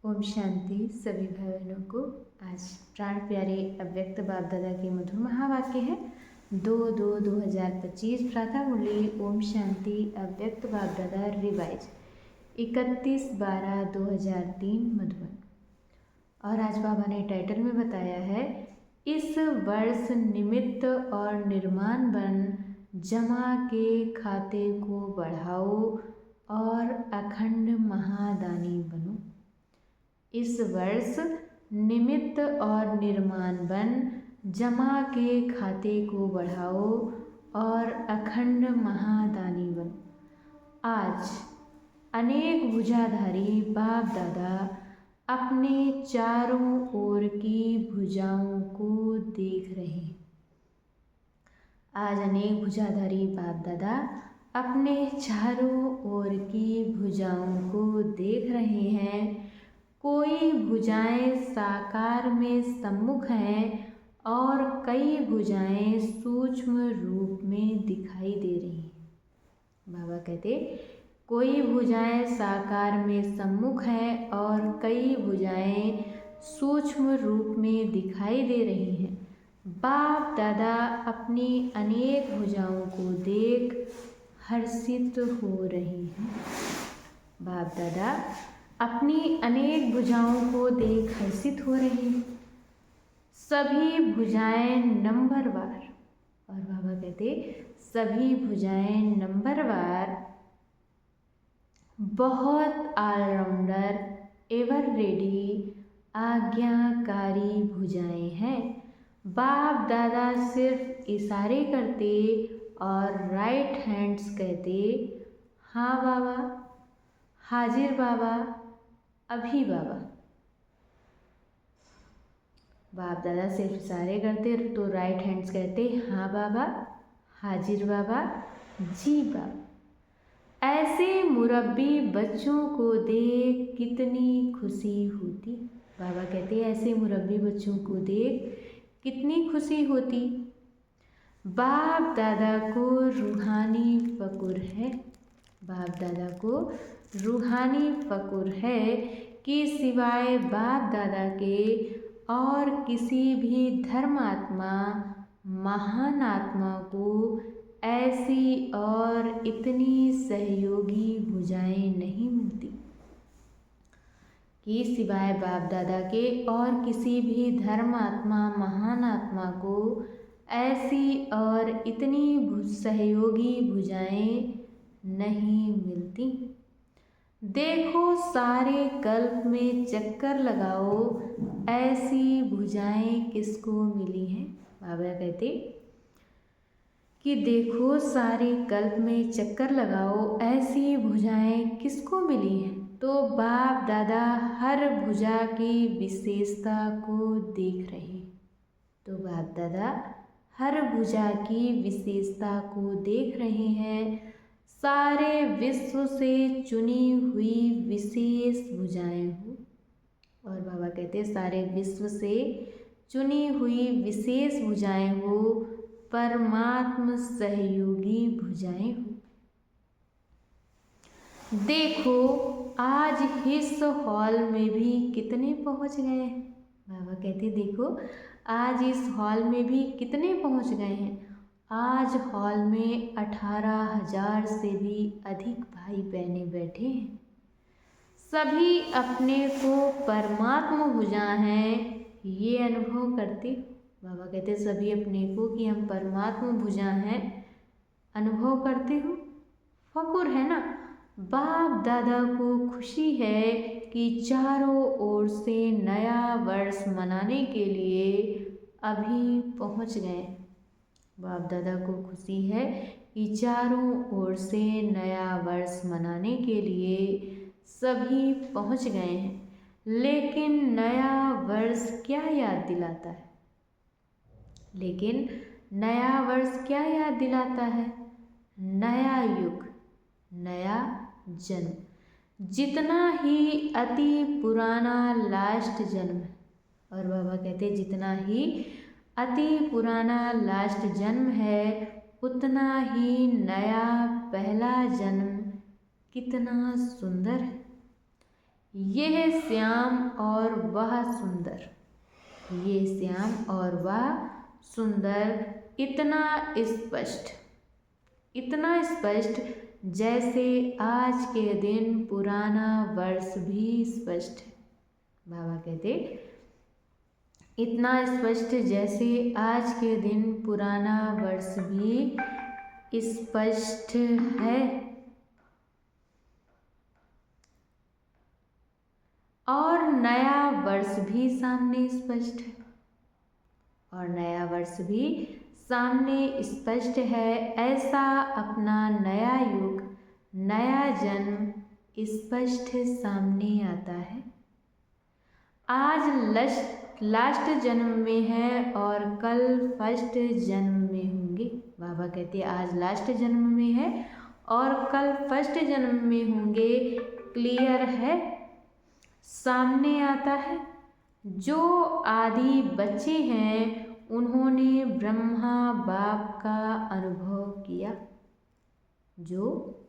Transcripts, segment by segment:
ओम शांति। सभी भाई बहनों को आज प्राण प्यारे अव्यक्त बाप दादा के मधुर महावाक्य है 2/2/2025 प्रातः मुरली। ओम शांति। अव्यक्त बाप दादा रिवाइज 31/12/2003 मधुबन। और आज बाबा ने टाइटल में बताया है, इस वर्ष निमित्त और निर्माण बन जमा के खाते को बढ़ाओ और अखंड महादानी बनो। इस वर्ष निमित्त और निर्माण बन जमा के खाते को बढ़ाओ और अखंड महादानी बनो। आज अनेक भुजाधारी बाप दादा अपने चारों ओर की भुजाओं को देख रहे हैं। आज अनेक भुजाधारी बाप दादा अपने चारों ओर की भुजाओं को देख रहे हैं। कोई भुजाएं साकार में सम्मुख हैं और कई भुजाएं सूक्ष्म रूप में दिखाई दे रही हैं। बाबा कहते, कोई भुजाएं साकार में सम्मुख हैं और कई भुजाएं सूक्ष्म रूप में दिखाई दे रही हैं। बाप दादा अपनी अनेक भुजाओं को देख हर्षित हो रहे हैं। बाप दादा अपनी अनेक भुजाओं को देख हर्षित हो रहे हैं। सभी भुजाएं नंबरवार, और बाबा कहते सभी भुजाएं नंबरवार बहुत ऑलराउंडर एवर रेडी आज्ञाकारी भुजाएं हैं। बाप दादा सिर्फ इशारे करते और राइट हैंड्स कहते, हाँ बाबा, हाजिर बाबा, अभी बाबा। बाप दादा सिर्फ इशारे करते तो राइट हैंड्स कहते, हाँ बाबा, हाजिर बाबा, जी बाबा। ऐसे मुरब्बी बच्चों को देख कितनी खुशी होती। बाबा कहते ऐसे मुरब्बी बच्चों को देख कितनी खुशी होती। बाप दादा को रूहानी फकुर है। बाप दादा को रूहानी फकुर है कि सिवाय बाप दादा के और किसी भी धर्मात्मा महान आत्मा को ऐसी और इतनी सहयोगी भुजाएं नहीं मिलती। कि सिवाय बाप दादा के और किसी भी धर्मात्मा महान आत्मा को ऐसी और इतनी सहयोगी भुजाएं नहीं मिलती। देखो सारे कल्प में चक्कर लगाओ, ऐसी भुजाएं किसको मिली हैं। बाबा कहते कि देखो सारे कल्प में चक्कर लगाओ, ऐसी भुजाएं किसको मिली हैं। तो बाप दादा हर भुजा की विशेषता को देख रहे हैं। तो बाप दादा हर भुजा की विशेषता को देख रहे हैं। सारे विश्व से चुनी हुई विशेष भुजाएं हो। और बाबा कहते सारे विश्व से चुनी हुई विशेष भुजाएं हो, परमात्म सहयोगी भुजाएं हो। देखो आज इस हॉल में भी कितने पहुंच गए हैं। बाबा कहते देखो आज इस हॉल में भी कितने पहुंच गए हैं। आज हॉल में 18,000 से भी अधिक भाई बहनें बैठे हैं। सभी अपने को परमात्मा भुजा हैं, ये अनुभव करते। बाबा कहते सभी अपने को कि हम परमात्मा भुजा हैं, अनुभव करते हो। फकुर है ना। बाप दादा को खुशी है कि चारों ओर से नया वर्ष मनाने के लिए अभी पहुंच गए। बाप दादा को खुशी है कि चारों ओर से नया वर्ष मनाने के लिए सभी पहुंच गए हैं। लेकिन नया वर्ष क्या याद दिलाता है। लेकिन नया वर्ष क्या याद दिलाता है। नया युग, नया जन्म। जितना ही अति पुराना लास्ट जन्म है। और बाबा कहते जितना ही अति पुराना लास्ट जन्म है, उतना ही नया पहला जन्म कितना सुंदर है। यह श्याम और वह सुंदर, ये श्याम और वह सुंदर, इतना स्पष्ट जैसे आज के दिन पुराना वर्ष भी स्पष्ट है। बाबा कहते इतना स्पष्ट जैसे आज के दिन पुराना वर्ष भी स्पष्ट है और नया वर्ष भी सामने स्पष्ट है, और नया वर्ष भी सामने स्पष्ट है। ऐसा अपना नया युग, नया जन्म स्पष्ट सामने आता है। आज लास्ट जन्म में है और कल फर्स्ट जन्म में होंगे। बाबा कहते हैं आज लास्ट जन्म में है और कल फर्स्ट जन्म में होंगे। क्लियर है, सामने आता है। जो आदि बच्चे हैं उन्होंने ब्रह्मा बाप का अनुभव किया। जो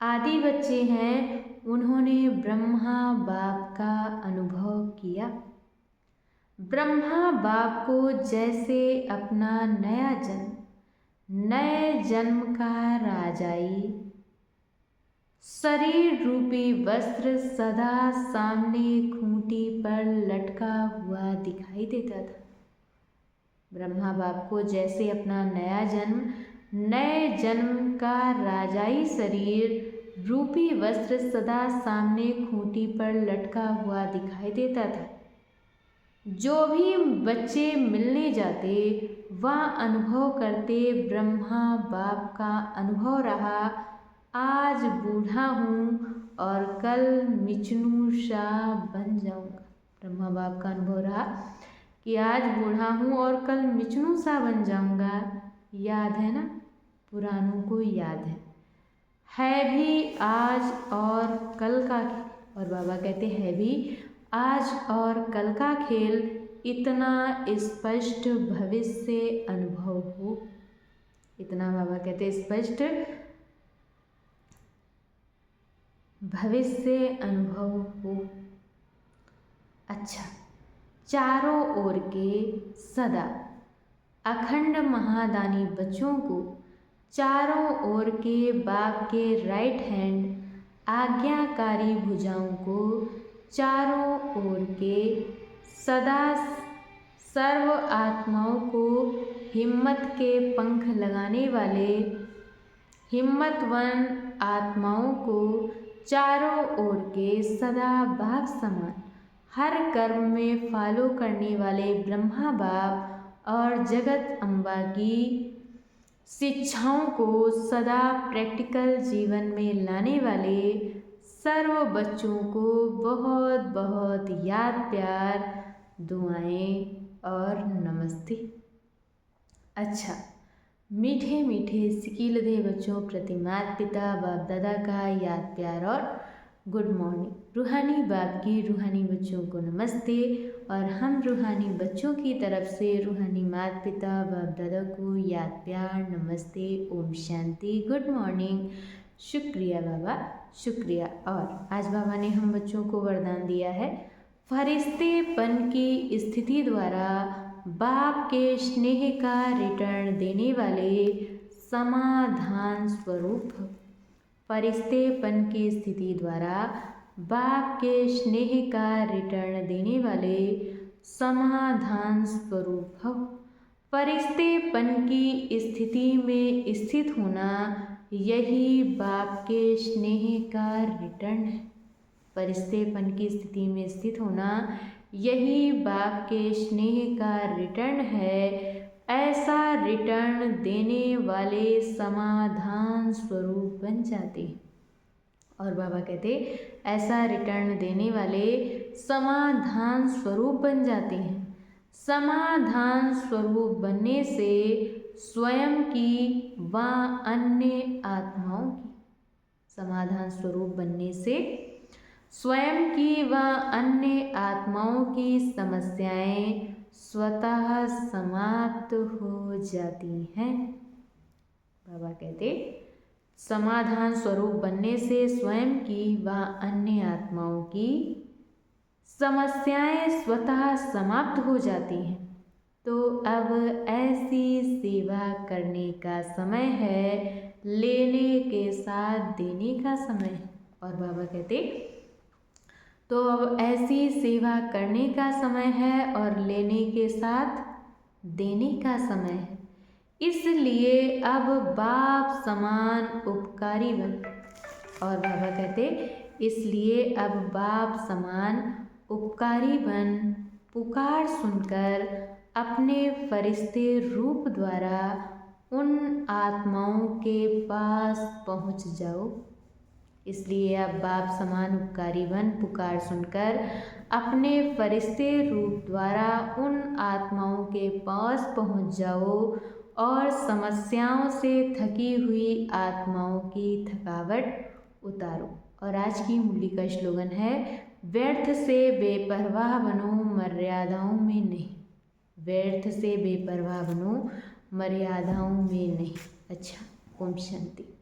आदि बच्चे हैं उन्होंने ब्रह्मा बाप का अनुभव किया। ब्रह्मा बाप को जैसे अपना नया जन्म, नए जन्म का राजाई शरीर रूपी वस्त्र सदा सामने खूंटी पर लटका हुआ दिखाई देता था। ब्रह्मा बाप को जैसे अपना नया जन्म, नए जन्म का राजाई शरीर रूपी वस्त्र सदा सामने खूंटी पर लटका हुआ दिखाई देता था। जो भी बच्चे मिलने जाते वह अनुभव करते ब्रह्मा बाप का अनुभव रहा। आज बूढ़ा हूँ और कल मिचनू सा बन जाऊँगा। ब्रह्मा बाप का अनुभव रहा कि आज बूढ़ा हूँ और कल मिचनू सा बन जाऊँगा। याद है ना, पुरानों को याद है भी आज और कल का खेल। और बाबा कहते हैं भी आज और कल का खेल इतना स्पष्ट भविष्य अनुभव हो। इतना बाबा कहते स्पष्ट भविष्य अनुभव हो। अच्छा, चारों ओर के सदा अखंड महादानी बच्चों को चारों ओर के बाप के राइट हैंड आज्ञाकारी भुजाओं को चारों ओर के सदा सर्व आत्माओं को हिम्मत के पंख लगाने वाले हिम्मतवान आत्माओं को चारों ओर के सदा बाप समान हर कर्म में फॉलो करने वाले ब्रह्मा बाप और जगत अम्बा की शिक्षाओं को सदा प्रैक्टिकल जीवन में लाने वाले सर्व बच्चों को बहुत बहुत याद, प्यार, दुआएं और नमस्ते। अच्छा, मीठे मीठे सिकीलधे बच्चों प्रति माता पिता बाप दादा का याद, प्यार और गुड मॉर्निंग। रूहानी बाप की रूहानी बच्चों को नमस्ते और हम रूहानी बच्चों की तरफ से रूहानी माता पिता बाप दादा को याद, प्यार, नमस्ते, ओम शांति, गुड मॉर्निंग। शुक्रिया बाबा, शुक्रिया। और आज बाबा ने हम बच्चों को वरदान दिया है फरिश्तेपन की स्थिति द्वारा बाप के स्नेह का रिटर्न देने वाले समाधान स्वरूप। फरिश्तेपन की स्थिति द्वारा बाप के स्नेह का रिटर्न देने वाले समाधान स्वरूप। फरिश्तेपन की स्थिति में स्थित होना यही बाप के स्नेह का रिटर्न है। फरिश्तेपन की स्थिति में स्थित होना यही बाप के स्नेह का रिटर्न है। ऐसा रिटर्न देने वाले समाधान स्वरूप बन जाते हैं। और बाबा कहते ऐसा रिटर्न देने वाले समाधान स्वरूप बन जाते हैं। समाधान स्वरूप बनने से स्वयं की व अन्य आत्माओं की, समाधान स्वरूप बनने से स्वयं की व अन्य आत्माओं की समस्याएं स्वतः समाप्त हो जाती हैं। बाबा कहते समाधान स्वरूप बनने से स्वयं की व अन्य आत्माओं की समस्याएं स्वतः समाप्त हो जाती हैं। तो अब ऐसी सेवा करने का समय है, लेने के साथ देने का समय है। और बाबा कहते तो अब ऐसी सेवा करने का समय है और लेने के साथ देने का समय है, इसलिए अब बाप समान उपकारी बन। और बाबा कहते इसलिए अब बाप समान उपकारी बन पुकार सुनकर अपने फरिश्ते रूप द्वारा उन आत्माओं के पास पहुँच जाओ। इसलिए अब बाप समान उपकारी बन पुकार सुनकर अपने फरिश्ते रूप द्वारा उन आत्माओं के पास पहुँच जाओ और समस्याओं से थकी हुई आत्माओं की थकावट उतारो। और आज की मुरली का स्लोगन है, व्यर्थ से बेपरवाह बनो, मर्यादाओं में नहीं। व्यर्थ से बेपरवाह बनो, मर्यादाओं में नहीं। अच्छा, ओम शांति।